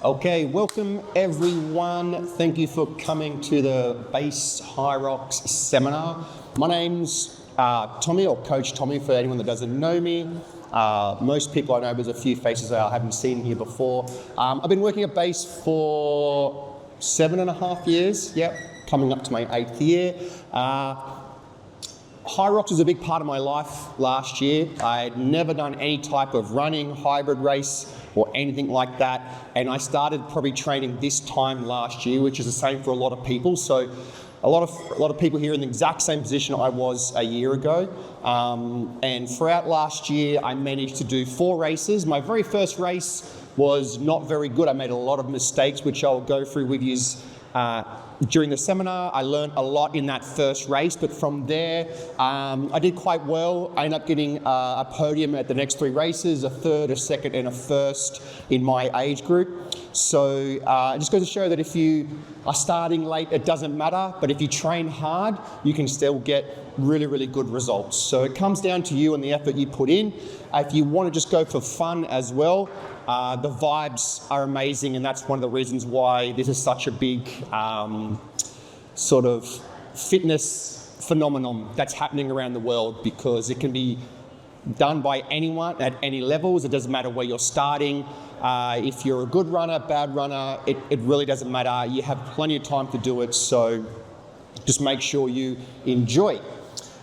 Okay, welcome everyone. Thank you for coming to the Base HYROX seminar. My name's Tommy, or Coach Tommy for anyone that doesn't know me. Most people I know, there's a few faces I haven't seen here before. I've been working at Base for 7.5 years, coming up to my 8th year. HYROX was a big part of my life last year. I'd never done any type of running, hybrid race, or anything like that. And I started probably training this time last year, which is the same for a lot of people. So a lot of people here in the exact same position I was a year ago. And throughout last year, I managed to do 4 races. My very first race was not very good. I made a lot of mistakes, which I'll go through with you during the seminar. I learned a lot in that first race, but from there, I did quite well. I ended up getting a podium at the next 3 races, a third, a second, and a first in my age group. So it just goes to show that if you are starting late, it doesn't matter, but if you train hard, you can still get really, really good results. So it comes down to you and the effort you put in. If you want to just go for fun as well, the vibes are amazing, and that's one of the reasons why this is such a big sort of fitness phenomenon that's happening around the world, because it can be done by anyone at any levels. It doesn't matter where you're starting. If you're a good runner, bad runner, it really doesn't matter. You have plenty of time to do it, so just make sure you enjoy.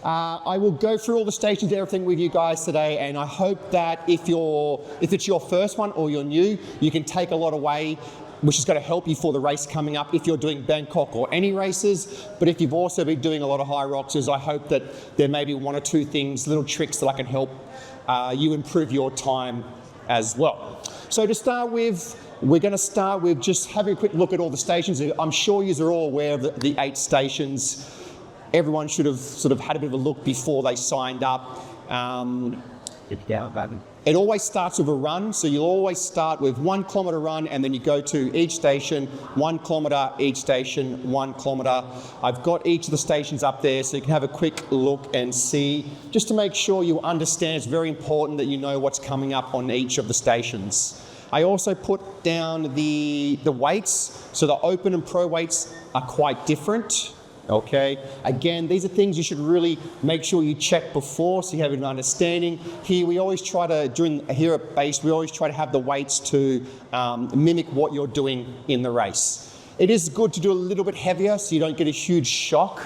I will go through all the stations and everything with you guys today, and I hope that if it's your first one or you're new, you can take a lot away, which is going to help you for the race coming up if you're doing Bangkok or any races. But if you've also been doing a lot of HYROXs, I hope that there may be 1 or 2 things, little tricks that I can help you improve your time as well. So to start with, we're going to start with just having a quick look at all the stations. I'm sure you are all aware of the 8 stations. Everyone should have sort of had a bit of a look before they signed up. It always starts with a run, so you'll always start with 1 kilometre run, and then you go to each station, 1 kilometre, each station, 1 kilometre. I've got each of the stations up there so you can have a quick look and see, just to make sure you understand. It's very important that you know what's coming up on each of the stations. I also put down the weights, so the open and pro weights are quite different. Okay, again, these are things you should really make sure you check before so you have an understanding. Here we always try to, here at Base, we always try to have the weights to mimic what you're doing in the race. It is good to do a little bit heavier so you don't get a huge shock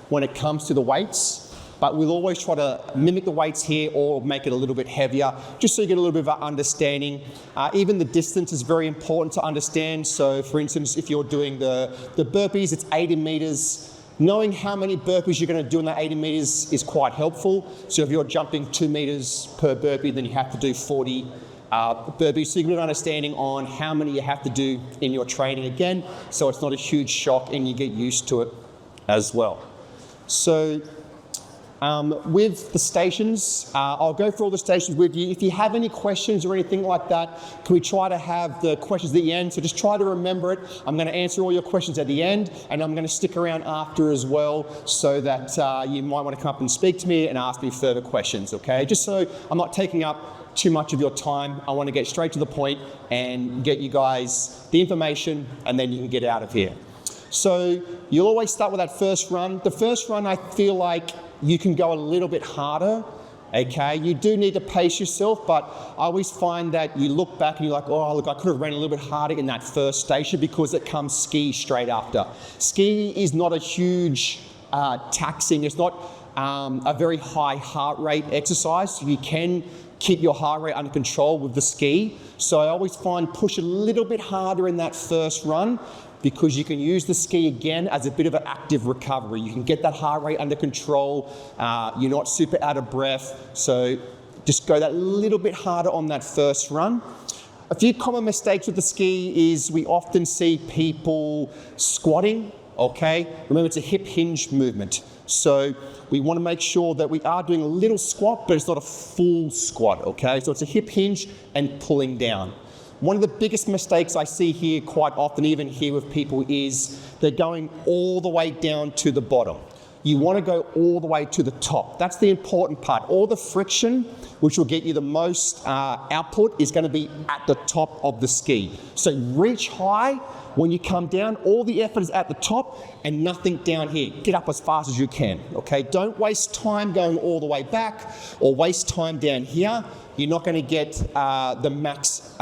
when it comes to the weights, but we'll always try to mimic the weights here or make it a little bit heavier, just so you get a little bit of an understanding. Even the distance is very important to understand. So for instance, if you're doing the burpees, it's 80 meters. Knowing how many burpees you're going to do in that 80 meters is quite helpful. So if you're jumping 2 meters per burpee, then you have to do 40 burpees. So you get an understanding on how many you have to do in your training again, so it's not a huge shock and you get used to it as well. So with the stations, I'll go through all the stations with you. If you have any questions or anything like that, can we try to have the questions at the end? So just try to remember it. I'm going to answer all your questions at the end, and I'm going to stick around after as well, so that you might want to come up and speak to me and ask me further questions, okay? Just so I'm not taking up too much of your time. I want to get straight to the point and get you guys the information, and then you can get out of here. So you'll always start with that first run. The first run, I feel like you can go a little bit harder, okay? You do need to pace yourself, but I always find that you look back and you're like, oh, look, I could have ran a little bit harder in that first station, because it comes ski straight after. Ski is not a huge taxing, it's not a very high heart rate exercise. You can keep your heart rate under control with the ski. So I always find push a little bit harder in that first run, because you can use the ski again as a bit of an active recovery. You can get that heart rate under control. You're not super out of breath. So just go that little bit harder on that first run. A few common mistakes with the ski is we often see people squatting, okay? Remember, it's a hip hinge movement. So we want to make sure that we are doing a little squat, but it's not a full squat, okay? So it's a hip hinge and pulling down. One of the biggest mistakes I see here quite often, even here with people, is they're going all the way down to the bottom. you want to go all the way to the top. That's the important part. All the friction, which will get you the most output, is going to be at the top of the ski. So reach high. When you come down, all the effort is at the top and nothing down here. Get up as fast as you can, okay? Don't waste time going all the way back or waste time down here. You're not going to get the max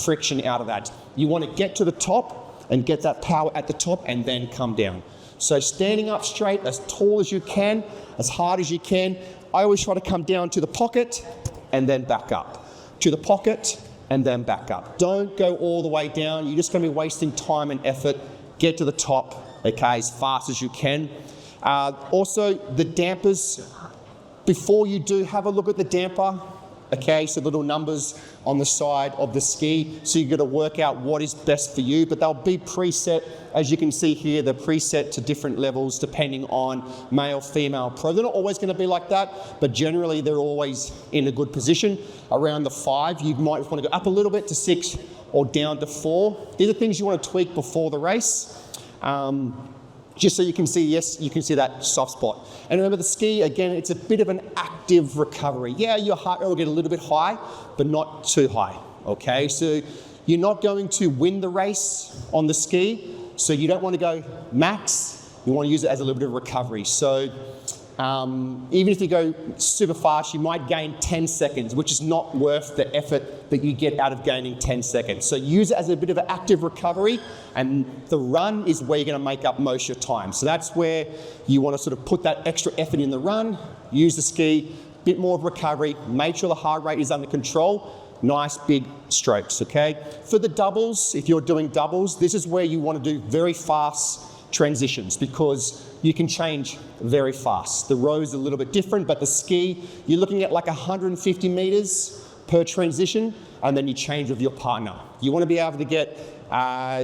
friction out of that. You want to get to the top and get that power at the top and then come down. So standing up straight, as tall as you can, as hard as you can. I always try to come down to the pocket and then back up. To the pocket and then back up. Don't go all the way down. You're just going to be wasting time and effort. Get to the top, okay, as fast as you can. Also, the dampers, before you do, have a look at the damper. Okay, so little numbers on the side of the ski. So you've got to work out what is best for you, but they'll be preset. As you can see here, they're preset to different levels depending on male, female, pro. They're not always going to be like that, but generally they're always in a good position. Around the 5, you might want to go up a little bit to 6 or down to 4. These are things you want to tweak before the race. Just so you can see, yes, you can see that soft spot. And remember the ski, again, it's a bit of an active recovery. Yeah, your heart rate will get a little bit high, but not too high, okay? So you're not going to win the race on the ski, so you don't want to go max, you want to use it as a little bit of recovery. So even if you go super fast, you might gain 10 seconds, which is not worth the effort that you get out of gaining 10 seconds. So use it as a bit of an active recovery, and the run is where you're going to make up most of your time. So that's where you want to sort of put that extra effort in the run, use the ski, bit more of recovery, make sure the heart rate is under control, nice big strokes, okay? For the doubles, if you're doing doubles, this is where you want to do very fast transitions because you can change very fast. The row is a little bit different, but the ski, you're looking at like 150 meters per transition, and then you change with your partner. You want to be able to get,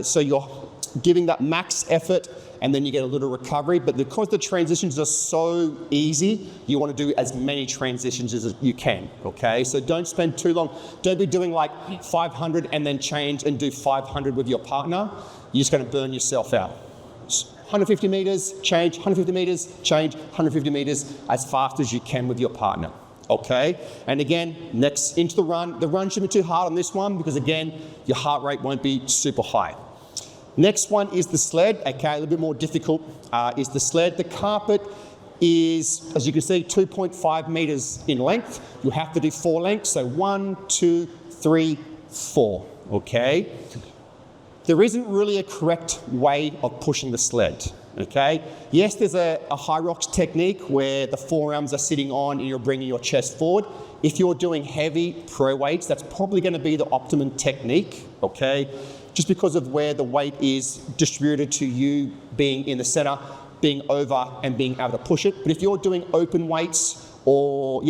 so you're giving that max effort, and then you get a little recovery, but because the transitions are so easy, you want to do as many transitions as you can, okay? So don't spend too long. Don't be doing like 500 and then change and do 500 with your partner. You're just going to burn yourself out. 150 meters, change, 150 meters, change, 150 meters as fast as you can with your partner, okay? And again, next into the run. The run shouldn't be too hard on this one because again, your heart rate won't be super high. Next one is the sled, okay, a little bit more difficult is the sled. The carpet is, as you can see, 2.5 meters in length. You have to do 4 lengths, so 1, 2, 3, 4, okay? There isn't really a correct way of pushing the sled, okay? Yes, there's a HYROX technique where the forearms are sitting on and you're bringing your chest forward. If you're doing heavy pro weights, that's probably gonna be the optimum technique, okay? Just because of where the weight is distributed to you being in the center, being over and being able to push it. But if you're doing open weights or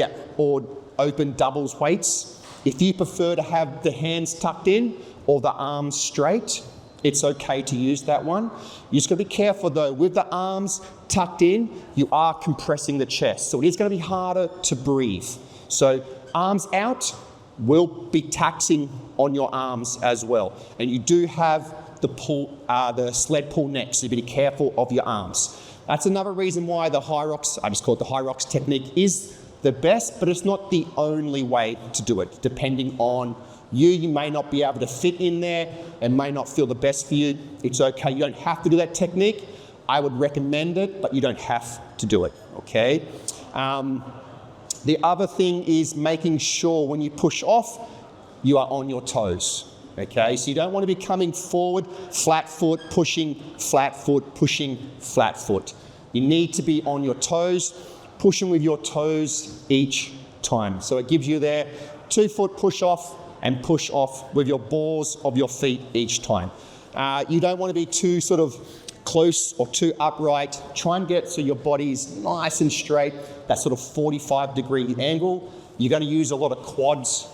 open doubles weights, if you prefer to have the hands tucked in or the arms straight, it's okay to use that one. You just gotta be careful though, with the arms tucked in, you are compressing the chest. So it is gonna be harder to breathe. So arms out will be taxing on your arms as well. And you do have the sled pull neck, so you be careful of your arms. That's another reason why the HYROX, I just call it the HYROX technique, is the best, but it's not the only way to do it. Depending on you may not be able to fit in there and may not feel the best for you. It's okay, you don't have to do that technique. I would recommend it, but you don't have to do it, okay? The other thing is making sure when you push off, you are on your toes, okay? So you don't want to be coming forward, flat foot, pushing, flat foot, pushing, flat foot. You need to be on your toes, pushing with your toes each time. So it gives you there 2 foot push off and push off with your balls of your feet each time. You don't want to be too sort of close or too upright. Try and get so your body's nice and straight, that sort of 45-degree angle. You're going to use a lot of quads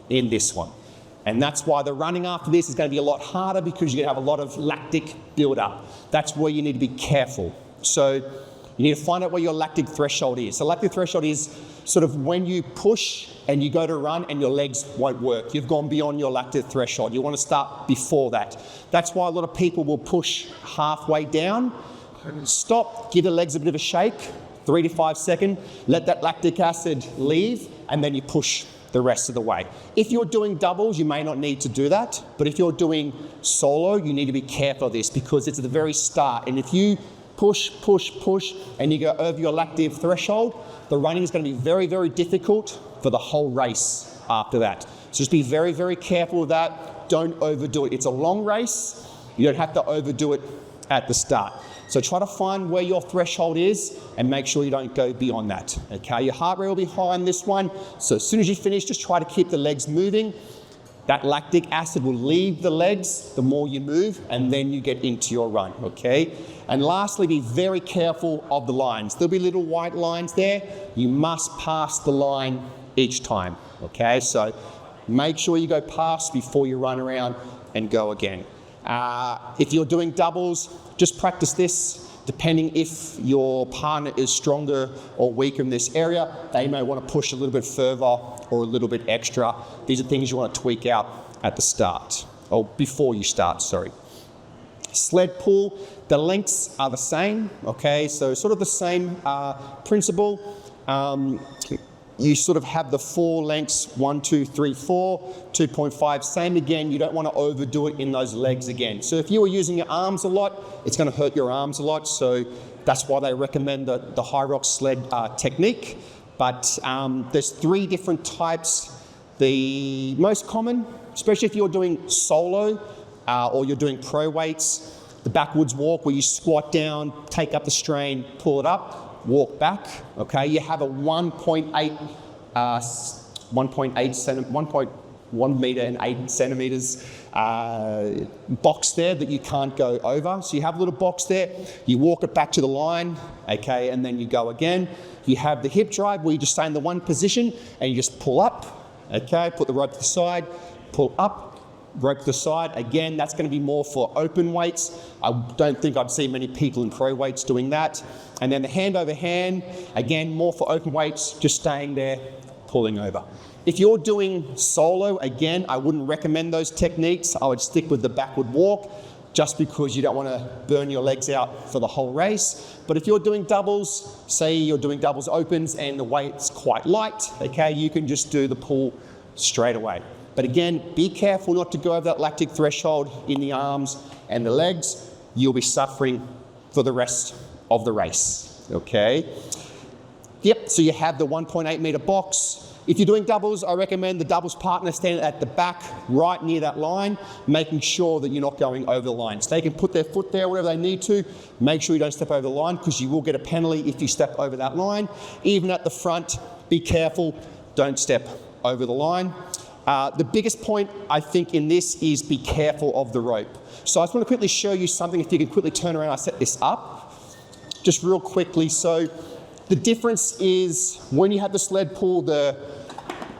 in this one. And that's why the running after this is going to be a lot harder because you're going to have a lot of lactic build-up. That's where you need to be careful. So you need to find out where your lactic threshold is. So lactic threshold is sort of when you push and you go to run and your legs won't work. You've gone beyond your lactic threshold. You want to start before that. That's why a lot of people will push halfway down stop, give the legs a bit of a shake, 3 to 5 seconds, let that lactic acid leave, and then you push the rest of the way. If you're doing doubles, you may not need to do that, but if you're doing solo, you need to be careful of this because it's at the very start, and if you push, and you go over your lactic threshold, the running is going to be very, very difficult for the whole race after that. So just be very, very careful with that. Don't overdo it. It's a long race. You don't have to overdo it at the start. So try to find where your threshold is and make sure you don't go beyond that. Okay, your heart rate will be high on this one. So as soon as you finish, just try to keep the legs moving. That lactic acid will leave the legs the more you move, and then you get into your run, okay? And lastly, be very careful of the lines. There'll be little white lines there. You must pass the line each time, okay? So make sure you go past before you run around and go again. If you're doing doubles, just practice this. Depending if your partner is stronger or weaker in this area, they may want to push a little bit further or a little bit extra. These are things you want to tweak out at the start, or before you start, sorry. Sled pull, the lengths are the same, okay? So sort of the same principle. You sort of have the 4 lengths, 1, 2, 3, 4, 2.5, same again. You don't want to overdo it in those legs again. So if you were using your arms a lot, it's going to hurt your arms a lot. So that's why they recommend the HYROX sled technique. But there's 3 different types. The most common, especially if you're doing solo or you're doing pro weights, the backwards walk where you squat down, take up the strain, pull it up, walk back, okay? You have a 1.1 meter and 8 centimeters box there that you can't go over. So you have a little box there, you walk it back to the line, okay, and then you go again. You have the hip drive where you just stay in the one position and you just pull up, okay, put the rope to the side, pull up, rope to the side. Again, that's going to be more for open weights. I don't think I've seen many people in pro weights doing that. And then the hand over hand, again, more for open weights, just staying there, pulling over. If you're doing solo, again, I wouldn't recommend those techniques. I would stick with the backward walk just because you don't want to burn your legs out for the whole race. But if you're doing doubles, say you're doing doubles opens and the weight's quite light, okay, you can just do the pull straight away. But again, be careful not to go over that lactic threshold in the arms and the legs. You'll be suffering for the rest of the race, okay? Yep, so you have the 1.8 meter box. If you're doing doubles, I recommend the doubles partner stand at the back, right near that line, making sure that you're not going over the line. So they can put their foot there, whatever they need to. Make sure you don't step over the line because you will get a penalty if you step over that line. Even at the front, be careful, don't step over the line. The biggest point, I think, in this is be careful of the rope. So I just want to quickly show you something. If you can quickly turn around, I set this up just real quickly. So the difference is when you have the sled pull, the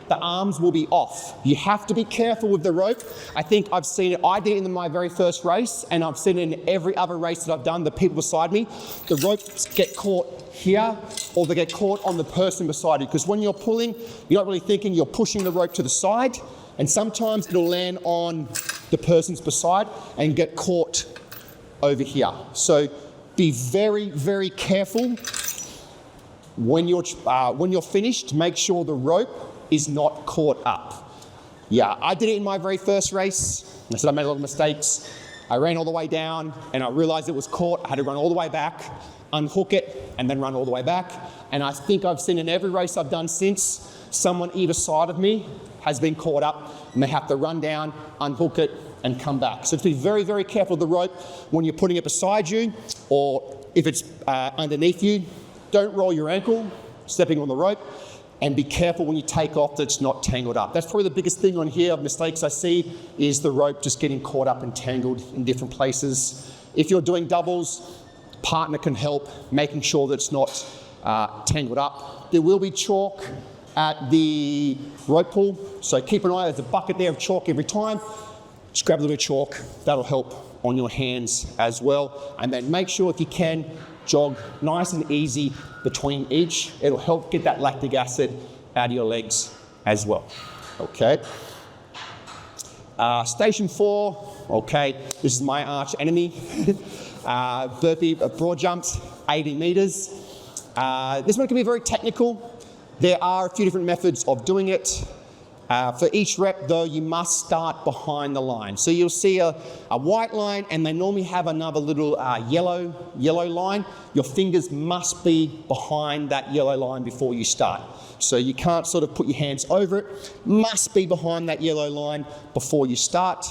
arms will be off. You have to be careful with the rope. I think I've seen it, I did it in my very first race, and I've seen it in every other race that I've done, the people beside me. The ropes get caught here, or they get caught on the person beside you, because when you're pulling, you're not really thinking, you're pushing the rope to the side, and sometimes it'll land on the person's beside and get caught over here. So be very, very careful when you're finished. Make sure the rope is not caught up. Yeah, I did it in my very first race. I said I made a lot of mistakes. I ran all the way down and I realized it was caught. I had to run all the way back, unhook it, and then run all the way back. And I think I've seen in every race I've done since, someone either side of me has been caught up and they have to run down, unhook it, and come back. So to be very, very careful of the rope when you're putting it beside you, or if it's underneath you. Don't roll your ankle stepping on the rope, and be careful when you take off that it's not tangled up. That's probably the biggest thing on here of mistakes I see, is the rope just getting caught up and tangled in different places. If you're doing doubles, partner can help making sure that it's not tangled up. There will be chalk at the rope pull, so keep an eye, there's a bucket there of chalk every time. Just grab a little bit of chalk, that'll help on your hands as well. And then make sure, if you can, jog nice and easy between each. It'll help get that lactic acid out of your legs as well, okay? Station 4, okay, this is my arch enemy. Burpee broad jumps, 80 meters. This one can be very technical. There are a few different methods of doing it. For each rep though, you must start behind the line. So you'll see a white line and they normally have another little yellow line. Your fingers must be behind that yellow line before you start. So you can't sort of put your hands over it. Must be behind that yellow line before you start.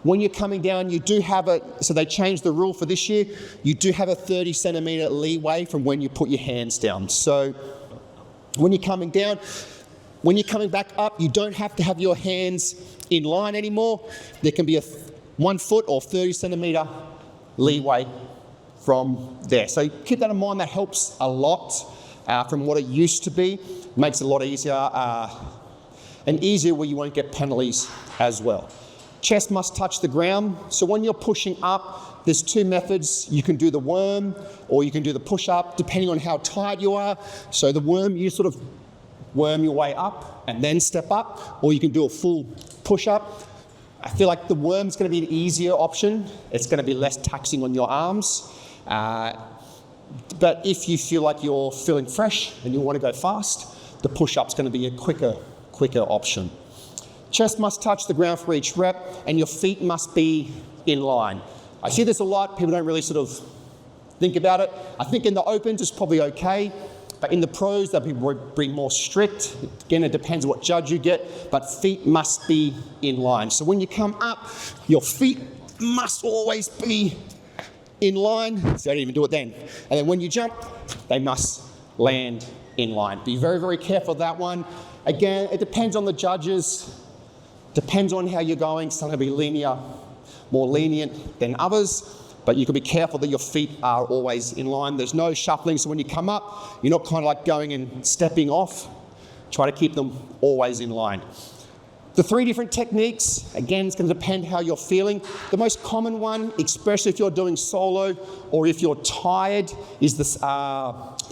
When you're coming down, you do have so they changed the rule for this year, you do have a 30 centimeter leeway from when you put your hands down. So when you're coming down, when you're coming back up, you don't have to have your hands in line anymore. There can be a 1 foot or 30 centimeter leeway from there. So keep that in mind, that helps a lot from what it used to be. Makes it a lot easier and easier where you won't get penalties as well. Chest must touch the ground. So when you're pushing up, there's 2 methods. You can do the worm or you can do the push-up, depending on how tired you are. So the worm, you sort of worm your way up and then step up, or you can do a full push-up. I feel like the worm's going to be an easier option. It's going to be less taxing on your arms. But if you feel like you're feeling fresh and you want to go fast, the push-up's going to be a quicker option. Chest must touch the ground for each rep, and your feet must be in line. I see this a lot. People don't really sort of think about it. I think in the opens it's probably okay, but in the pros they'll be more strict. Again, it depends what judge you get, but feet must be in line. So when you come up, your feet must always be in line. So don't even do it then. And then when you jump, they must land in line. Be very, very careful of that one. Again, it depends on the judges, depends on how you're going. Some will be more lenient than others, but you can be careful that your feet are always in line. There's no shuffling, so when you come up, you're not kind of like going and stepping off. Try to keep them always in line. The 3 different techniques, again, it's going to depend how you're feeling. The most common one, especially if you're doing solo or if you're tired, is the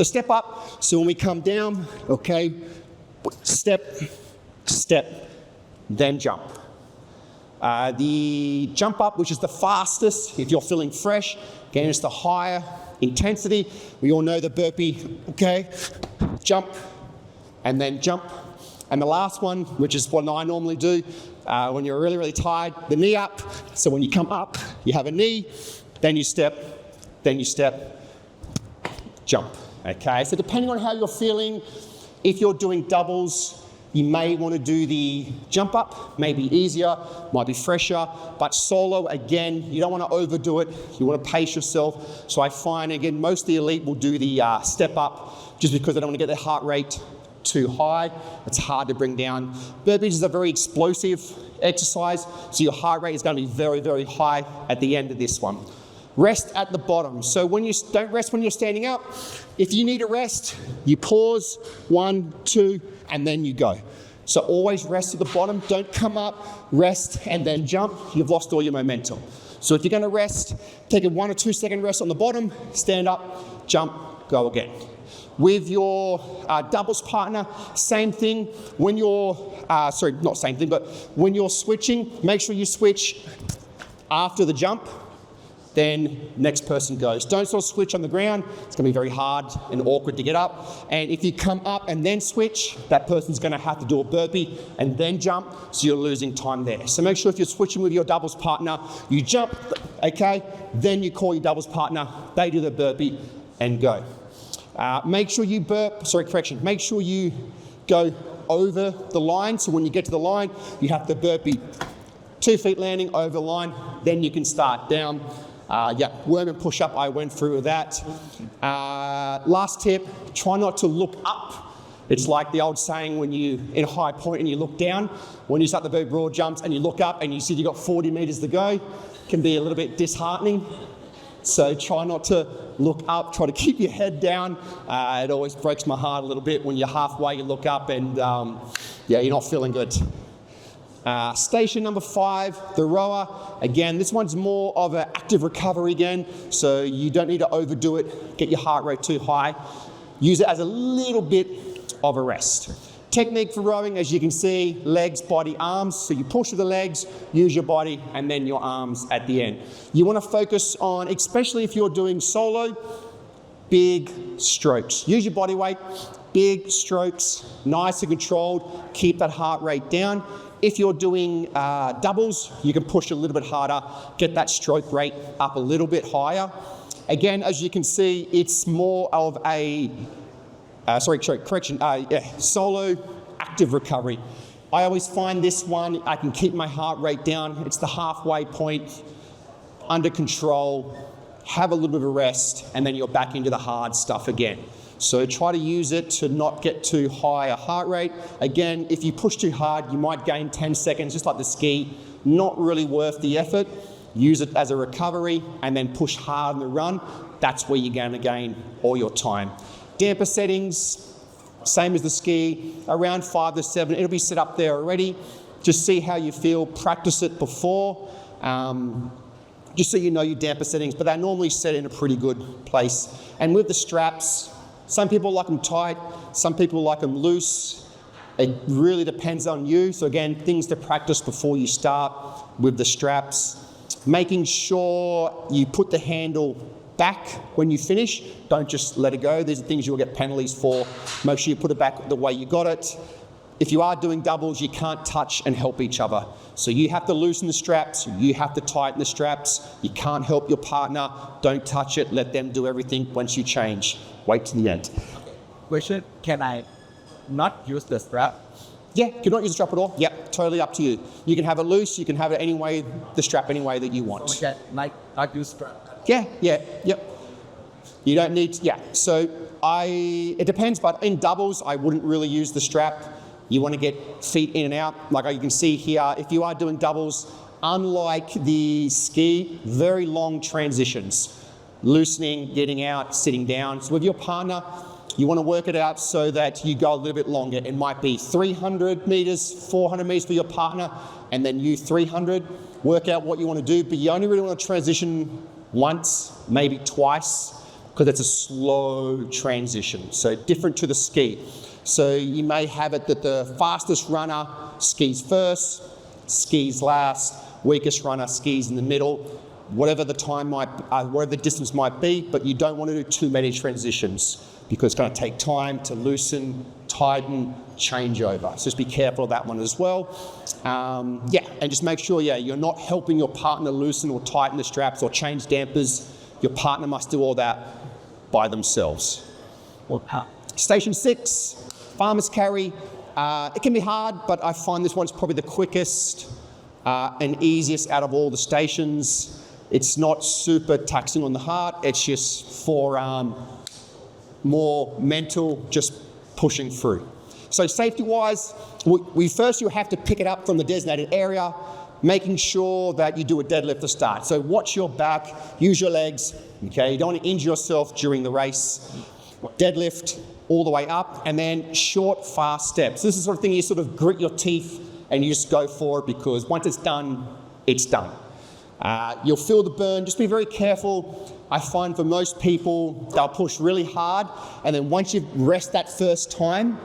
step up. So when we come down, okay, step, then jump. The jump up, which is the fastest, if you're feeling fresh, again, it's the higher intensity. We all know the burpee, okay, jump, and then jump. And the last one, which is what I normally do when you're really, really tired, the knee up. So when you come up, you have a knee, then you step, jump. Okay, so depending on how you're feeling, if you're doing doubles, you may want to do the jump up, maybe easier, might be fresher, but solo, again, you don't want to overdo it. You want to pace yourself. So I find, again, most of the elite will do the step up just because they don't want to get their heart rate too high. It's hard to bring down. Burpees is a very explosive exercise, so your heart rate is going to be very, very high at the end of this one. Rest at the bottom. So when you don't rest when you're standing up, if you need a rest, you pause, 1, 2, and then you go. So always rest at the bottom. Don't come up, rest, and then jump. You've lost all your momentum. So if you're going to rest, take a 1 or 2 second rest on the bottom, stand up, jump, go again. With your doubles partner, same thing. When you're, sorry, not same thing, but when you're switching, make sure you switch after the jump, then next person goes. Don't sort of switch on the ground. It's going to be very hard and awkward to get up. And if you come up and then switch, that person's going to have to do a burpee and then jump, so you're losing time there. So make sure if you're switching with your doubles partner, you jump, okay, then you call your doubles partner, they do the burpee and go. Make sure you make sure you go over the line. So when you get to the line, you have to burpee 2 feet landing over the line, then you can start down. Worm and push up, I went through with that. Last tip, try not to look up. It's like the old saying when you're in a high point and you look down. When you start the big broad jumps and you look up and you see you've got 40 meters to go, it can be a little bit disheartening. So try not to look up, try to keep your head down. It always breaks my heart a little bit when you're halfway, you look up and you're not feeling good. Station number 5, the rower. Again, this one's more of an active recovery again, so you don't need to overdo it, get your heart rate too high. Use it as a little bit of a rest. Technique for rowing, as you can see, legs, body, arms. So you push with the legs, use your body, and then your arms at the end. You want to focus on, especially if you're doing solo, big strokes. Use your body weight, big strokes, nice and controlled. Keep that heart rate down. If you're doing doubles, you can push a little bit harder, get that stroke rate up a little bit higher. Again, as you can see, it's more of a solo active recovery. I always find this one, I can keep my heart rate down. It's the halfway point, under control, have a little bit of a rest, and then you're back into the hard stuff again. So try to use it to not get too high a heart rate. Again, if you push too hard, you might gain 10 seconds, just like the ski. Not really worth the effort. Use it as a recovery, and then push hard in the run. That's where you're going to gain all your time. Damper settings, same as the ski, around 5 to 7. It'll be set up there already. Just see how you feel, practice it before, just so you know your damper settings, but they're normally set in a pretty good place. And with the straps, some people like them tight, some people like them loose. It really depends on you. So again, things to practice before you start with the straps. Making sure you put the handle back when you finish. Don't just let it go. These are things you'll get penalties for. Make sure you put it back the way you got it. If you are doing doubles, you can't touch and help each other. So you have to loosen the straps, you have to tighten the straps. You can't help your partner. Don't touch it. Let them do everything once you change. Wait to the end. Question, can I not use the strap? Yeah, you cannot use the strap at all. Yep, totally up to you. You can have it loose, you can have it any way, the strap any way that you want. Okay, like not use strap. Yep. You don't need to, So it depends, but in doubles, I wouldn't really use the strap. You want to get feet in and out. Like you can see here, if you are doing doubles, unlike the ski, very long transitions. Loosening, getting out, sitting down. So with your partner, you want to work it out so that you go a little bit longer. It might be 300 meters, 400 meters for your partner, and then you 300. Work out what you want to do, but you only really want to transition once, maybe twice, because it's a slow transition. So different to the ski. So you may have it that the fastest runner skis first, skis last, weakest runner skis in the middle, whatever the time whatever the distance might be, but you don't want to do too many transitions because it's going to take time to loosen, tighten, change over. So just be careful of that one as well. And just make sure, you're not helping your partner loosen or tighten the straps or change dampers. Your partner must do all that by themselves. Station 6, farmer's carry. It can be hard, but I find this one's probably the quickest and easiest out of all the stations. It's not super taxing on the heart. It's just forearm, more mental, just pushing through. So safety-wise, you have to pick it up from the designated area, making sure that you do a deadlift to start. So watch your back, use your legs, okay? You don't want to injure yourself during the race. Deadlift all the way up, and then short, fast steps. This is the sort of thing you sort of grit your teeth and you just go for it, because once it's done, it's done. You'll feel the burn. Just be very careful. I find for most people, they'll push really hard, and then once you rest that first time,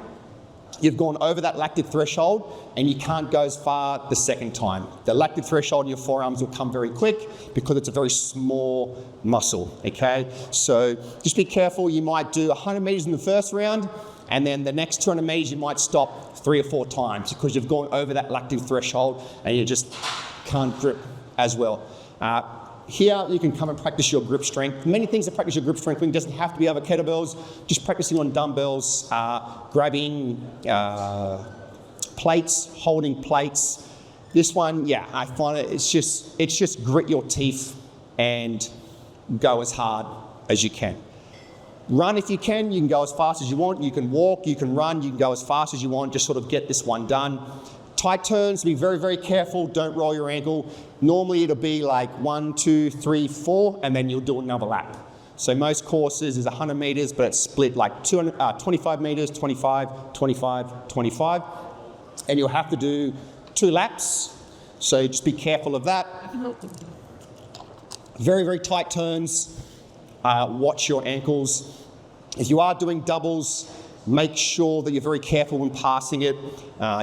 you've gone over that lactic threshold and you can't go as far the second time. The lactic threshold in your forearms will come very quick because it's a very small muscle, okay? So just be careful. You might do 100 meters in the first round, and then the next 200 meters you might stop 3 or 4 times because you've gone over that lactic threshold and you just can't grip as well. Here you can come and practice your grip strength. Many things to practice your grip strength with. It doesn't have to be over kettlebells. Just practicing on dumbbells, grabbing plates, holding plates. This one, I find it's just grit your teeth and go as hard as you can. Run if you can go as fast as you want. You can walk, you can run, you can go as fast as you want. Just sort of get this one done. Tight turns, be very, very careful. Don't roll your ankle. Normally it'll be like 1, 2, 3, 4, and then you'll do another lap. So most courses is 100 meters, but it's split like 25 meters, 25, 25, 25. And you'll have to do 2 laps. So just be careful of that. Very, very tight turns. Watch your ankles. If you are doing doubles, Make sure that you're very careful when passing it.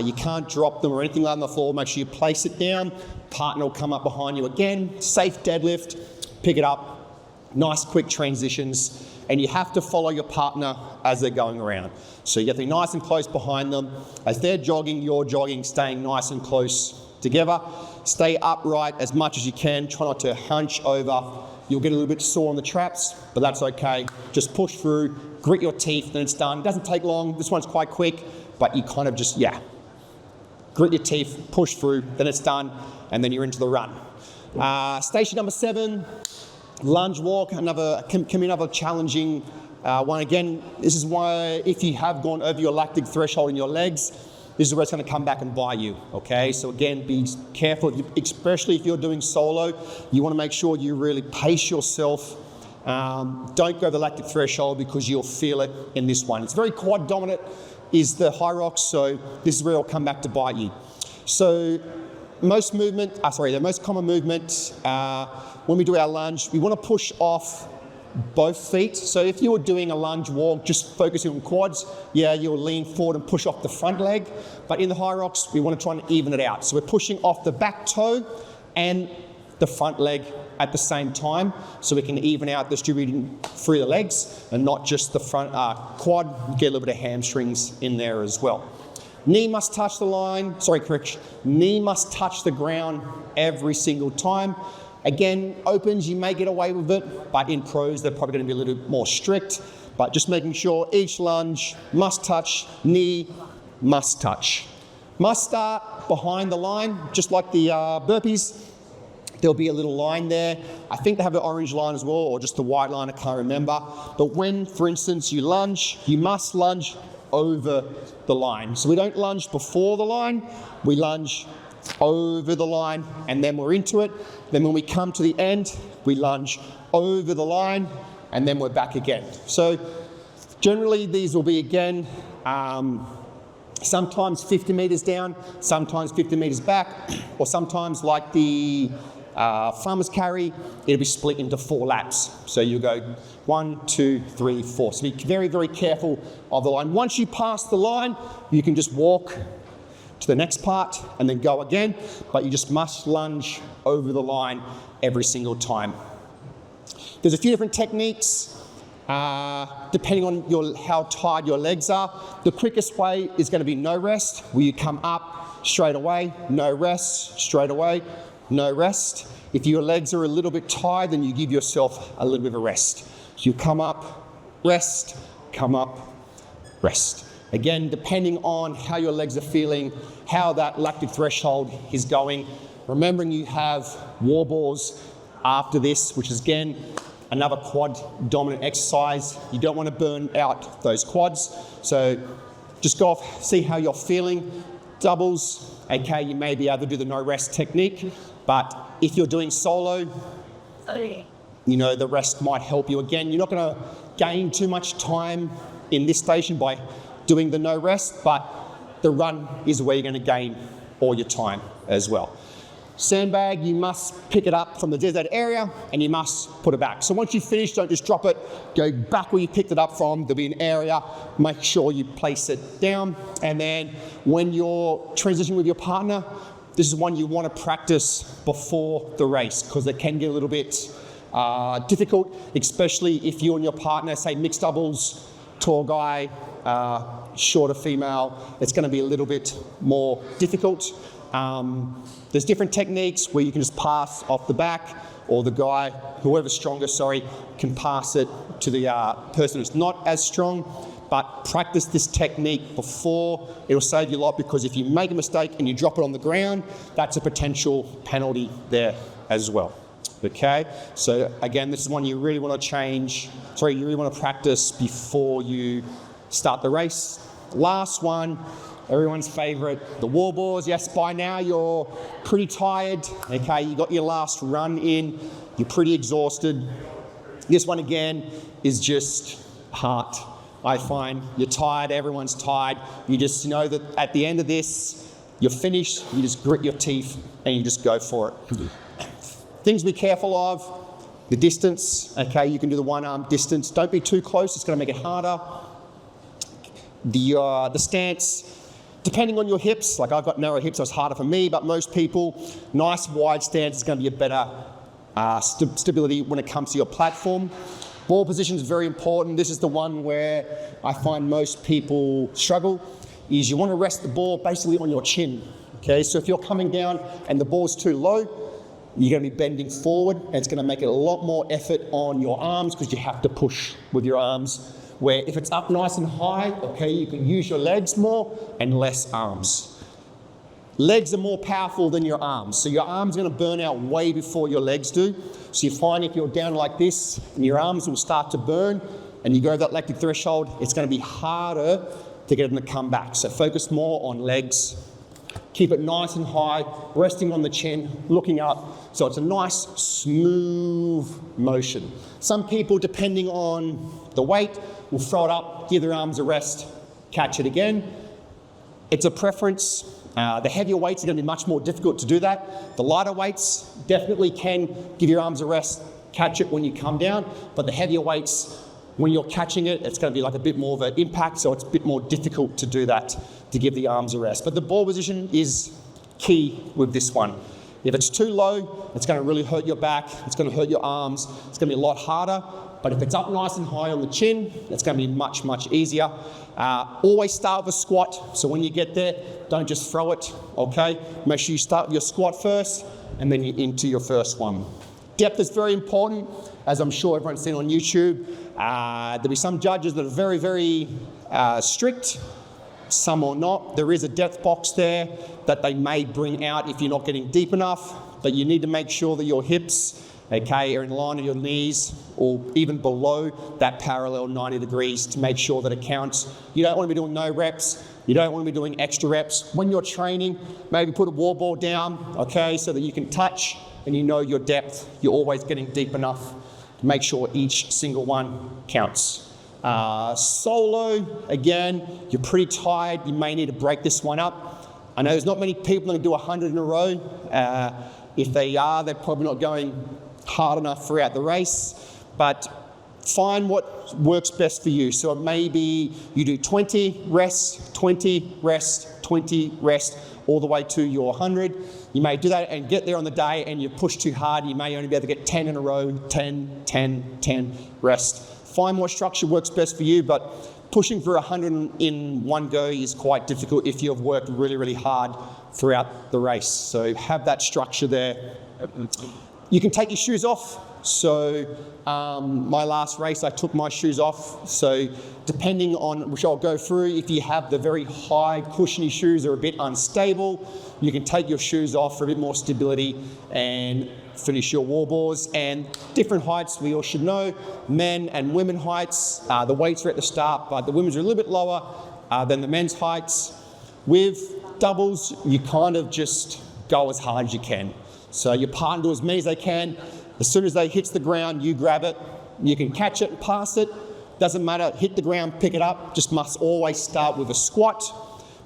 You can't drop them or anything like that on the floor. Make sure you place it down. Partner will come up behind you again. Safe deadlift, pick it up. Nice quick transitions. And you have to follow your partner as they're going around. So you have to be nice and close behind them. As they're jogging, you're jogging, staying nice and close together. Stay upright as much as you can. Try not to hunch over. You'll get a little bit sore on the traps, but that's okay. Just push through, grit your teeth, then it's done. It doesn't take long. This one's quite quick, but you kind of just, grit your teeth, push through, then it's done, and then you're into the run. Station number 7, lunge walk, can be another challenging one. Again, this is why if you have gone over your lactic threshold in your legs, this is where it's going to come back and bite you, okay? So again, be careful, especially if you're doing solo. You want to make sure you really pace yourself. Don't go over the lactic threshold because you'll feel it in this one. It's very quad dominant is the HYROX, so this is where it'll come back to bite you. So the most common movement when we do our lunge, we want to push off both feet. So if you were doing a lunge walk, just focusing on quads, you'll lean forward and push off the front leg. But in the HYROX, we want to try and even it out. So we're pushing off the back toe and the front leg at the same time, so we can even out distributing through the legs and not just the front quad. Get a little bit of hamstrings in there as well. Knee must touch the line, knee must touch the ground every single time. Again, opens, you may get away with it, but in pros, they're probably going to be a little bit more strict. But just making sure each lunge must touch, knee must touch. Must start behind the line, just like the burpees. There'll be a little line there. I think they have an orange line as well, or just the white line, I can't remember. But when, for instance, you lunge, you must lunge over the line. So we don't lunge before the line, we lunge over the line, and then we're into it. Then when we come to the end, we lunge over the line, and then we're back again. So generally these will be again, sometimes 50 meters down, sometimes 50 meters back, or sometimes like the farmer's carry, it'll be split into 4 laps. So you go 1, 2, 3, 4. So be very, very careful of the line. Once you pass the line, you can just walk to the next part and then go again, but you just must lunge over the line every single time. There's a few different techniques depending on how tired your legs are. The quickest way is going to be no rest, where you come up straight away, no rest, straight away, no rest. If your legs are a little bit tired, then you give yourself a little bit of a rest. So you come up, rest, come up, rest. Again, depending on how your legs are feeling, how that lactic threshold is going. Remembering you have war balls after this, which is again, another quad dominant exercise. You don't want to burn out those quads. So just go off, see how you're feeling. Doubles, okay, you may be able to do the no rest technique, but if you're doing solo, the rest might help you. Again, you're not going to gain too much time in this station by doing the no rest, but the run is where you're going to gain all your time as well. Sandbag, you must pick it up from the designated area and you must put it back. So once you finish, don't just drop it, go back where you picked it up from. There'll be an area, make sure you place it down. And then when you're transitioning with your partner, this is one you want to practice before the race, because it can get a little bit difficult, especially if you and your partner, say mixed doubles, tall guy, shorter female, it's going to be a little bit more difficult. There's different techniques where you can just pass off the back, or the guy, whoever's stronger, can pass it to the person who's not as strong. But practice this technique before. It'll save you a lot, because if you make a mistake and you drop it on the ground, that's a potential penalty there as well. Okay, so again, this is one you really want to practice before you start the race. Last one, everyone's favorite, the wall balls. Yes, by now you're pretty tired. Okay, you got your last run in, you're pretty exhausted. This one again is just heart. I find you're tired, everyone's tired. You just know that at the end of this, you're finished, you just grit your teeth and you just go for it. Things to be careful of, the distance. Okay, you can do the 1 arm distance. Don't be too close, it's going to make it harder. The stance, depending on your hips, like I've got narrow hips, so it's harder for me, but most people, nice wide stance is going to be a better stability when it comes to your platform. Ball position is very important. This is the one where I find most people struggle, is you want to rest the ball basically on your chin. Okay, so if you're coming down and the ball's too low, you're going to be bending forward, and it's going to make it a lot more effort on your arms because you have to push with your arms. Where if it's up nice and high, okay, you can use your legs more and less arms. Legs are more powerful than your arms, so your arms are going to burn out way before your legs do. So you find if you're down like this, and your arms will start to burn, and you go to that lactic threshold, it's going to be harder to get them to come back. So focus more on legs. Keep it nice and high, resting on the chin, looking up. So it's a nice, smooth motion. Some people, depending on the weight, will throw it up, give their arms a rest, catch it again. It's a preference. The heavier weights are going to be much more difficult to do that. The lighter weights definitely can give your arms a rest, catch it when you come down, but the heavier weights, when you're catching it, it's going to be like a bit more of an impact, so it's a bit more difficult to do that, to give the arms a rest. But the ball position is key with this one. If it's too low, it's going to really hurt your back, it's going to hurt your arms, it's going to be a lot harder. But if it's up nice and high on the chin, it's going to be much, much easier. Always start with a squat, so when you get there, don't just throw it, okay? Make sure you start with your squat first, and then you're into your first one. Depth is very important, as I'm sure everyone's seen on YouTube. There'll be some judges that are very, very strict, some are not. There is a depth box there that they may bring out if you're not getting deep enough, but you need to make sure that your hips, okay, are in line with your knees or even below that parallel 90 degrees to make sure that it counts. You don't want to be doing no reps. You don't want to be doing extra reps. When you're training, maybe put a wall ball down, okay, so that you can touch and you know your depth. You're always getting deep enough to make sure each single one counts. Solo, again, you're pretty tired. You may need to break this one up. I know there's not many people that can do 100 in a row. If they are, they're probably not going hard enough throughout the race, but find what works best for you. So it may be you do 20, rest, 20, rest, 20, rest, all the way to your 100. You may do that and get there on the day and you push too hard. You may only be able to get 10 in a row, 10, 10, 10, rest. Find what structure works best for you, but pushing for 100 in one go is quite difficult if you've worked really, really hard throughout the race. So have that structure there. You can take your shoes off. So my last race, I took my shoes off. So depending on, which I'll go through, if you have the very high cushiony shoes that are a bit unstable, you can take your shoes off for a bit more stability and finish your wall balls. And different heights, we all should know, men and women heights, the weights are at the start, but the women's are a little bit lower than the men's heights. With doubles, you kind of just go as hard as you can. So your partner do as many as they can. As soon as they hit the ground, you grab it. You can catch it and pass it. Doesn't matter, hit the ground, pick it up. Just must always start with a squat.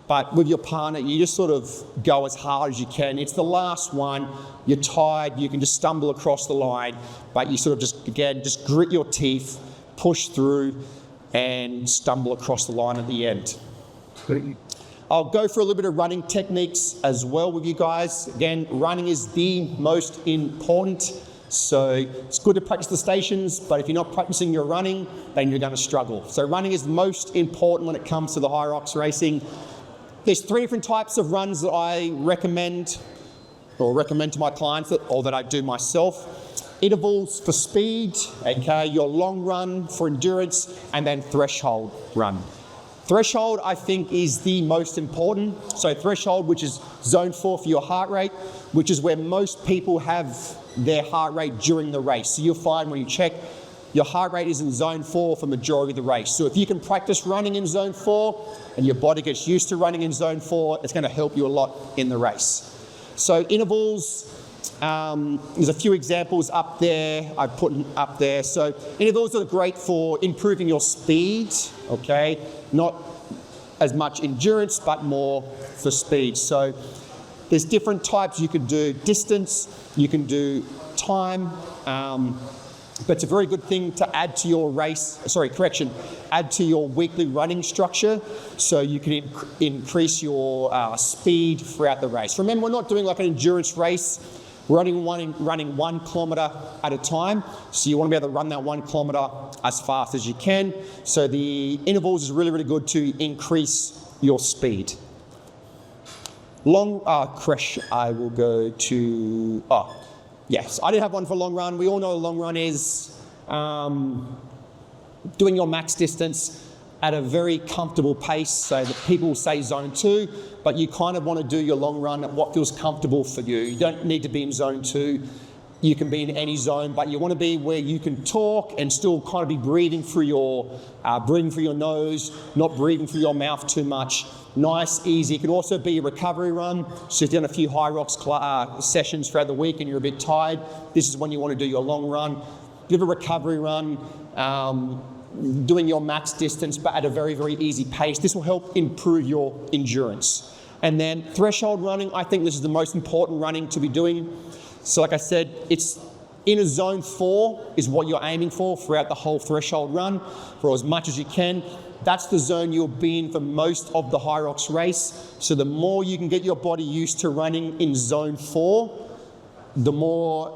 But with your partner, you just sort of go as hard as you can. It's the last one. You're tired. You can just stumble across the line. But you sort of just, again, just grit your teeth, push through, and stumble across the line at the end. I'll go for a little bit of running techniques as well with you guys. Again, running is the most important. So it's good to practice the stations, but if you're not practicing your running, then you're going to struggle. So running is most important when it comes to the HYROX racing. There's 3 different types of runs that I recommend to my clients or that I do myself. Intervals for speed, okay, your long run for endurance, and then threshold run. Threshold, I think, is the most important. So threshold, which is zone 4 for your heart rate, which is where most people have their heart rate during the race. So you'll find when you check, your heart rate is in zone 4 for majority of the race. So if you can practice running in zone 4 and your body gets used to running in zone 4, it's going to help you a lot in the race. So intervals, there's a few examples up there, I put up there. So intervals are great for improving your speed, okay? Not as much endurance, but more for speed. So there's different types. You can do distance, you can do time. but it's a very good thing to add to your add to your weekly running structure so you can increase your speed throughout the race. Remember, we're not doing like an endurance race. We're only running 1 kilometre at a time, so you want to be able to run that 1 kilometre as fast as you can. So the intervals is really, really good to increase your speed. Crash, I will go to, yes, I did have one for long run. We all know a long run is doing your max distance at a very comfortable pace, so that people say zone 2, but you kind of want to do your long run at what feels comfortable for you. You don't need to be in zone 2. You can be in any zone, but you want to be where you can talk and still kind of be breathing through your nose, not breathing through your mouth too much. Nice, easy. It can also be a recovery run. So if you've done a few HYROX sessions throughout the week and you're a bit tired, this is when you want to do your long run. Give a recovery run, doing your max distance, but at a very, very easy pace. This will help improve your endurance. And then threshold running, I think this is the most important running to be doing. So like I said, it's in a zone 4 is what you're aiming for throughout the whole threshold run for as much as you can. That's the zone you'll be in for most of the HYROX race. So the more you can get your body used to running in zone 4, the more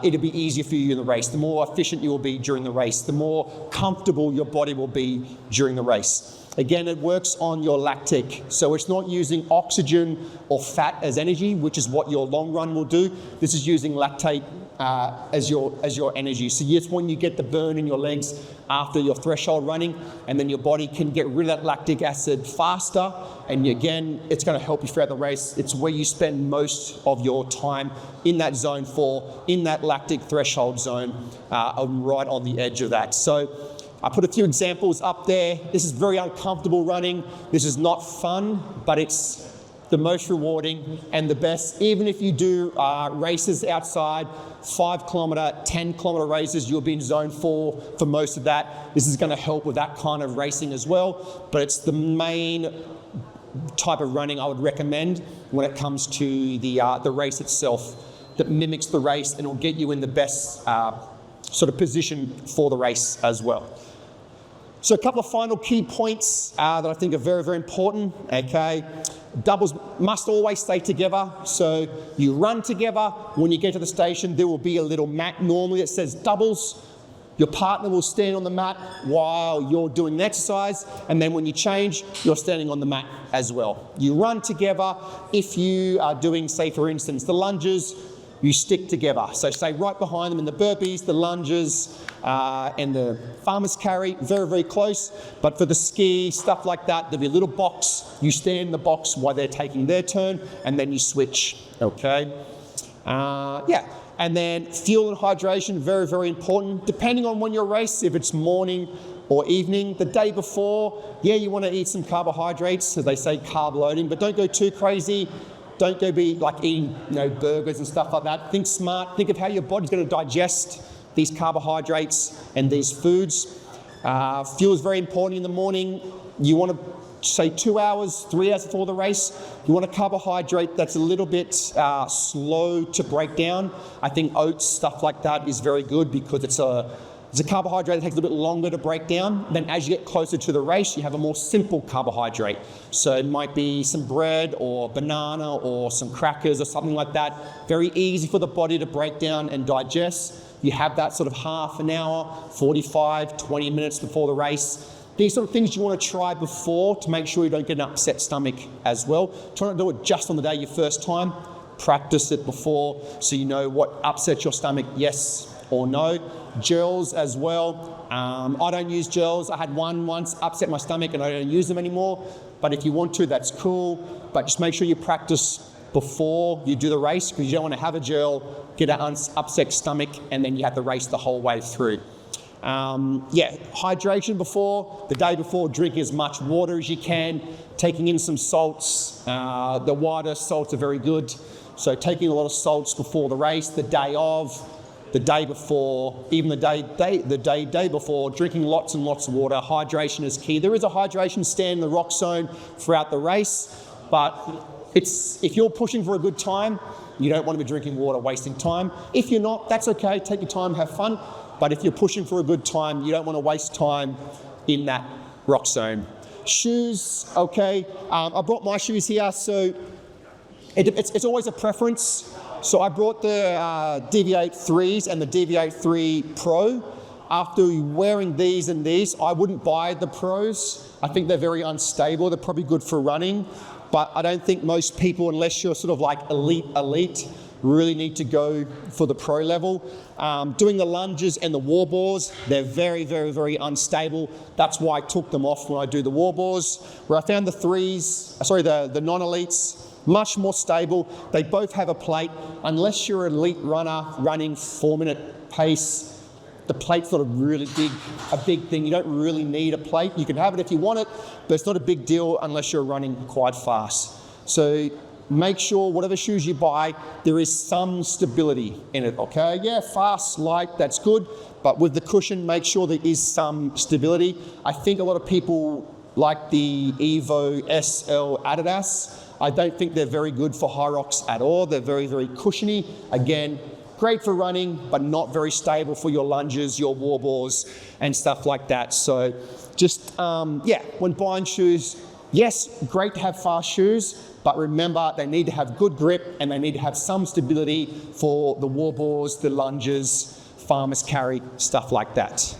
it'll be easier for you in the race, the more efficient you will be during the race, the more comfortable your body will be during the race. Again, it works on your lactic. So it's not using oxygen or fat as energy, which is what your long run will do. This is using lactate as your energy. So yes, when you get the burn in your legs after your threshold running, and then your body can get rid of that lactic acid faster, and again, it's going to help you throughout the race. It's where you spend most of your time in that zone 4, in that lactic threshold zone, right on the edge of that. So I put a few examples up there. This is very uncomfortable running. This is not fun, but it's the most rewarding and the best. Even if you do races outside, 5 kilometre, 10 kilometre races, you'll be in zone 4 for most of that. This is going to help with that kind of racing as well, but it's the main type of running I would recommend when it comes to the race itself, that mimics the race and will get you in the best sort of position for the race as well. So a couple of final key points that I think are very, very important, okay? Doubles must always stay together. So you run together. When you get to the station, there will be a little mat normally that says doubles. Your partner will stand on the mat while you're doing the exercise, and then when you change, you're standing on the mat as well. You run together. If you are doing, say for instance, the lunges, you stick together. So stay right behind them in the burpees, the lunges, and the farmer's carry, very, very close. But for the ski, stuff like that, there'll be a little box. You stand in the box while they're taking their turn, and then you switch, okay? And then fuel and hydration, very, very important. Depending on when you race, if it's morning or evening, the day before, you want to eat some carbohydrates, as they say, carb loading, but don't go too crazy. Don't go be like eating, burgers and stuff like that. Think smart. Think of how your body's going to digest these carbohydrates and these foods. Fuel is very important in the morning. You want to, say 2 hours, 3 hours before the race, you want a carbohydrate that's a little bit slow to break down. I think oats, stuff like that is very good because it's a carbohydrate that takes a little bit longer to break down. Then as you get closer to the race, you have a more simple carbohydrate. So it might be some bread or banana or some crackers or something like that. Very easy for the body to break down and digest. You have that sort of half an hour, 45, 20 minutes before the race. These sort of things you want to try before to make sure you don't get an upset stomach as well. Try not to do it just on the day your first time. Practice it before so you know what upsets your stomach, yes or no. Gels as well. I don't use gels. I had one once, upset my stomach, and I don't use them anymore. But if you want to, that's cool. But just make sure you practice before you do the race, because you don't want to have a gel, get an upset stomach, and then you have to race the whole way through. Hydration before, the day before, drinking as much water as you can, taking in some salts. The water salts are very good. So taking a lot of salts before the race, the day of, the day before, even the day before, drinking lots and lots of water. Hydration is key. There is a hydration stand in the rock zone throughout the race, but if you're pushing for a good time, You don't want to be drinking water, wasting time. If you're not, that's okay. Take your time, have fun. But if you're pushing for a good time, you don't want to waste time in that rock zone. Shoes, okay. I brought my shoes here, so it's always a preference. So I brought the DV8 3s and the DV8 3 Pro. After wearing these and these, I wouldn't buy the Pros. I think they're very unstable. They're probably good for running, but I don't think most people, unless you're sort of like elite, really need to go for the pro level. Doing the lunges and the war bores, they're very, very, very unstable. That's why I took them off when I do the war bores. Where I found the non-elites, much more stable. They both have a plate. Unless you're an elite runner running 4-minute pace, the plate's not a big thing. You don't really need a plate. You can have it if you want it, but it's not a big deal unless you're running quite fast. So make sure whatever shoes you buy, there is some stability in it, okay? Yeah, fast, light, that's good, but with the cushion, make sure there is some stability. I think a lot of people like the Evo SL Adidas. I don't think they're very good for HYROX at all. They're very, very cushiony. Again, great for running, but not very stable for your lunges, your war bores, and stuff like that. So just, when buying shoes, yes, great to have fast shoes, but remember they need to have good grip and they need to have some stability for the war bores, the lunges, farmer's carry, stuff like that.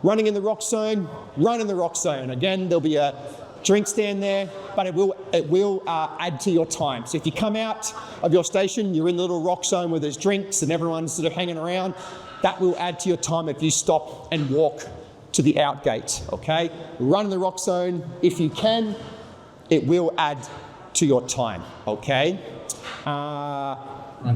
Running in the rock zone, run in the rock zone. Again, there'll be a drink stand there, but it will add to your time. So if you come out of your station, you're in the little rock zone where there's drinks and everyone's sort of hanging around, that will add to your time if you stop and walk to the out gate, okay? Run in the rock zone if you can. It will add to your time, okay?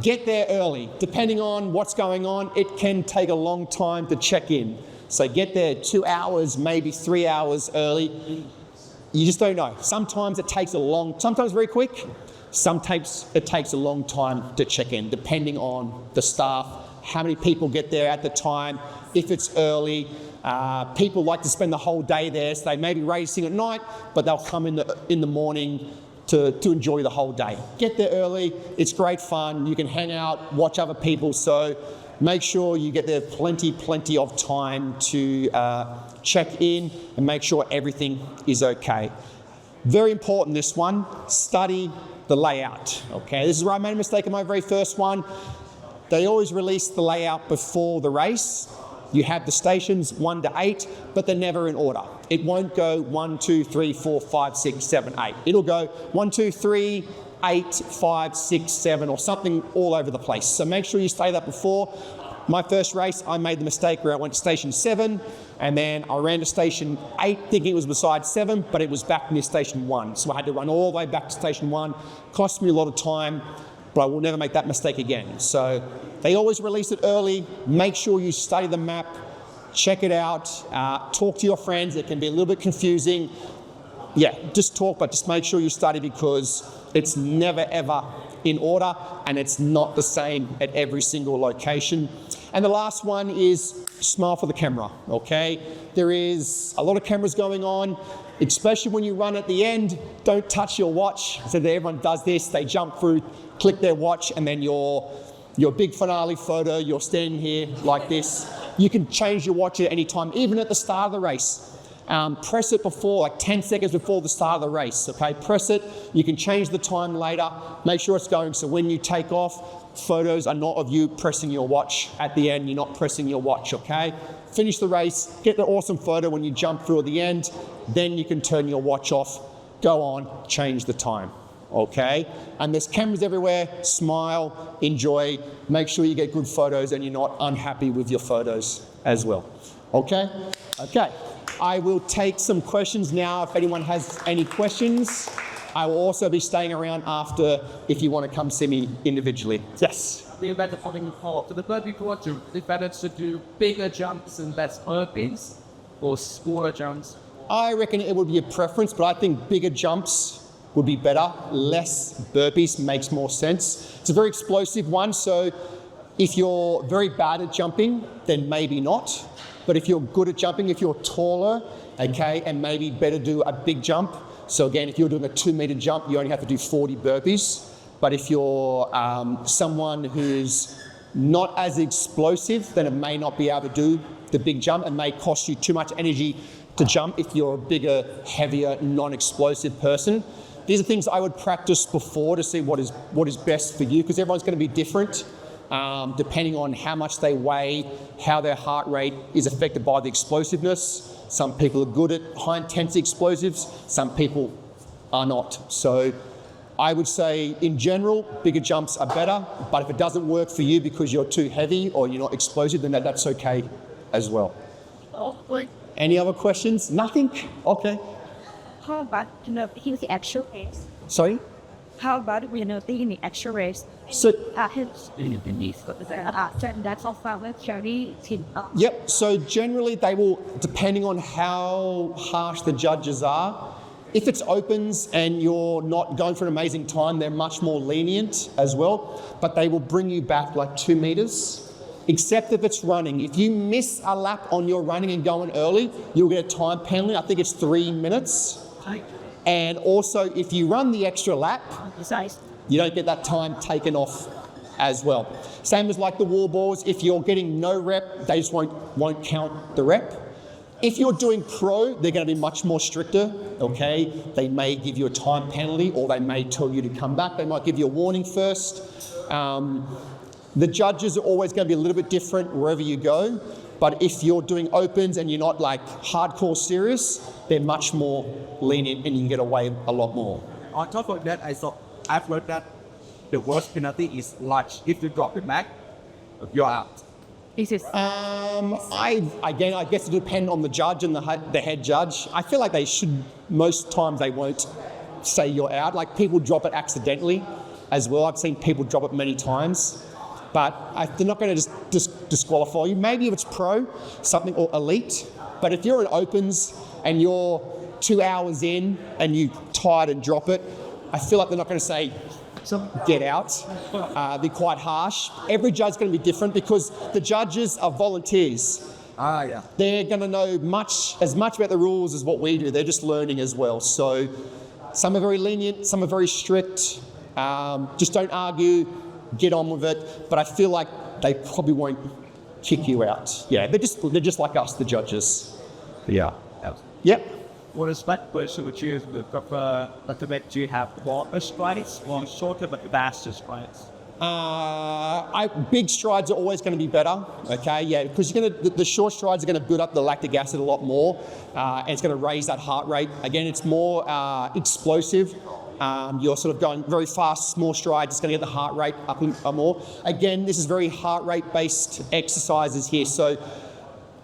Get there early. Depending on what's going on, it can take a long time to check in. So get there 2 hours, maybe 3 hours early. You just don't know. Sometimes it takes sometimes very quick, sometimes it takes a long time to check in, depending on the staff, how many people get there at the time, if it's early. People like to spend the whole day there, so they may be racing at night, but they'll come in the morning to enjoy the whole day. Get there early, it's great fun, you can hang out, watch other people, so make sure you get there plenty of time to check in and make sure everything is okay. Very important, this one, study the layout, okay? This is where I made a mistake in my very first one. They always release the layout before the race. You have the stations 1 to 8, but they're never in order. It won't go 1, 2, 3, 4, 5, 6, 7, 8. It'll go 1, 2, 3, 8, 5, 6, 7, or something all over the place. So make sure you study that before. My first race, I made the mistake where I went to station 7, and then I ran to station 8 thinking it was beside 7, but it was back near station 1. So I had to run all the way back to station 1. Cost me a lot of time, but I will never make that mistake again. So they always release it early. Make sure you study the map, check it out, talk to your friends. It can be a little bit confusing. Yeah, just talk, but just make sure you study because it's never ever in order and it's not the same at every single location. And the last one is smile for the camera, okay? There is a lot of cameras going on, especially when you run at the end. Don't touch your watch. So that everyone does this, they jump through, click their watch, and then your big finale photo, you're standing here like this. You can change your watch at any time, even at the start of the race. Press it before, like 10 seconds before the start of the race, okay? Press it, you can change the time later, make sure it's going, so when you take off, photos are not of you pressing your watch at the end, you're not pressing your watch, okay? Finish the race, get the awesome photo when you jump through at the end, then you can turn your watch off, go on, change the time, okay? And there's cameras everywhere, smile, enjoy, make sure you get good photos and you're not unhappy with your photos as well, okay? Okay. I will take some questions now if anyone has any questions. I will also be staying around after if you want to come see me individually. Yes? The better following call. So the third people to the better to do bigger jumps and less burpees or smaller jumps? I reckon it would be a preference, but I think bigger jumps would be better. Less burpees makes more sense. It's a very explosive one, so if you're very bad at jumping, then maybe not. But if you're good at jumping, if you're taller, okay, and maybe better do a big jump. So again, if you're doing a 2 meter jump, you only have to do 40 burpees. But if you're someone who's not as explosive, then it may not be able to do the big jump and may cost you too much energy to jump if you're a bigger, heavier, non-explosive person. These are things I would practice before to see what is best for you, because everyone's going to be different depending on how much they weigh, how their heart rate is affected by the explosiveness. Some people are good at high-intensity explosives, some people are not. So I would say, in general, bigger jumps are better, but if it doesn't work for you because you're too heavy or you're not explosive, then that's okay as well. Any other questions? Nothing? Okay. How about in the actual race? Sorry? How about in the actual race? So, That's all found charity team. yep, so generally they will, depending on how harsh the judges are, if it's opens and you're not going for an amazing time, they're much more lenient as well, but they will bring you back like 2 meters, except if it's running. If you miss a lap on your running and going early, you'll get a time penalty. I think it's 3 minutes. And also, if you run the extra lap, you don't get that time taken off as well. Same as like the wall balls, if you're getting no rep, they just won't count the rep. If you're doing pro, they're going to be much more stricter, okay? They may give you a time penalty, or they may tell you to come back. They might give you a warning first. The judges are always going to be a little bit different wherever you go, but if you're doing opens and you're not like hardcore serious, they're much more lenient and you can get away a lot more. On top of that, I've learned that the worst penalty is large. If you drop it back, you're out. Is it? I guess it depends on the judge and the head judge. I feel like they should, most times they won't say you're out. Like people drop it accidentally as well. I've seen people drop it many times, but they're not going to just disqualify you. Maybe if it's pro, something, or elite, but if you're in opens and you're 2 hours in and you tired and drop it, I feel like they're not going to say, get out. They're quite harsh. Every judge's going to be different because the judges are volunteers. Yeah. They're going to know as much about the rules as what we do. They're just learning as well. So some are very lenient, some are very strict. Just don't argue, get on with it. But I feel like they probably won't kick you out. Yeah, they're just like us, the judges. Yeah. Yep. What is that person would you prefer? Do you have longer strides or shorter but faster strides? Big strides are always going to be better, okay? Yeah, because the short strides are going to build up the lactic acid a lot more, and it's going to raise that heart rate. Again, it's more explosive. You're sort of going very fast, small strides. It's going to get the heart rate up more. Again, this is very heart rate based exercises here, so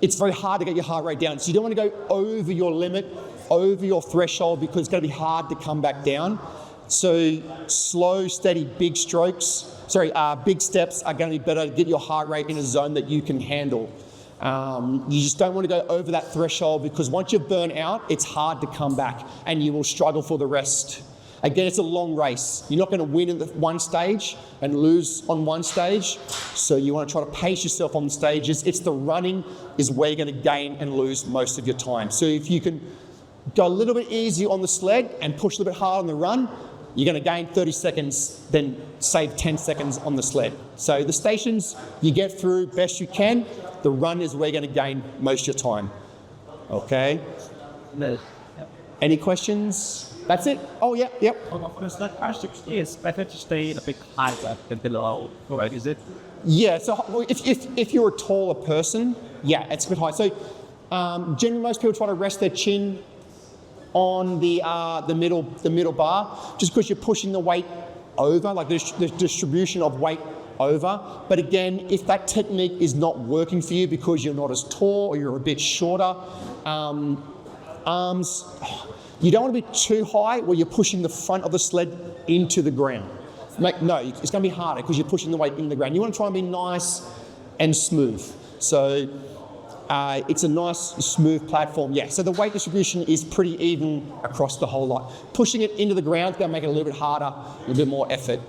it's very hard to get your heart rate down. So you don't want to go over your limit, over your threshold, because it's going to be hard to come back down. So slow, steady, big steps are going to be better to get your heart rate in a zone that you can handle. You just don't want to go over that threshold, because once you're burnt out, it's hard to come back and you will struggle for the rest. Again, it's a long race. You're not going to win at one stage and lose on one stage. So you want to try to pace yourself on the stages. It's the running is where you're going to gain and lose most of your time. So if you can go a little bit easy on the sled and push a little bit hard on the run, you're going to gain 30 seconds, then save 10 seconds on the sled. So the stations you get through best you can. The run is where you're going to gain most of your time. Okay? No. Any questions? That's it? Oh, yeah, yep. It's better to stay a bit higher than below, right? Is it? Yeah, so if you're a taller person, yeah, it's a bit high. So generally most people try to rest their chin on the middle bar, just because you're pushing the weight over, like the distribution of weight over. But again, if that technique is not working for you because you're not as tall or you're a bit shorter, arms, you don't want to be too high where you're pushing the front of the sled into the ground. No, it's going to be harder because you're pushing the weight in the ground. You want to try and be nice and smooth. So it's a nice, smooth platform. Yeah, so the weight distribution is pretty even across the whole lot. Pushing it into the ground is going to make it a little bit harder, a little bit more effort.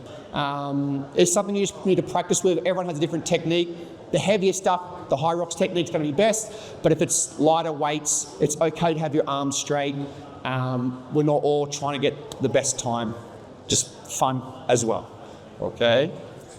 It's something you just need to practice with. Everyone has a different technique. The heavier stuff, the HYROX technique is going to be best, but if it's lighter weights, it's okay to have your arms straight. We're not all trying to get the best time, just fun as well. Okay.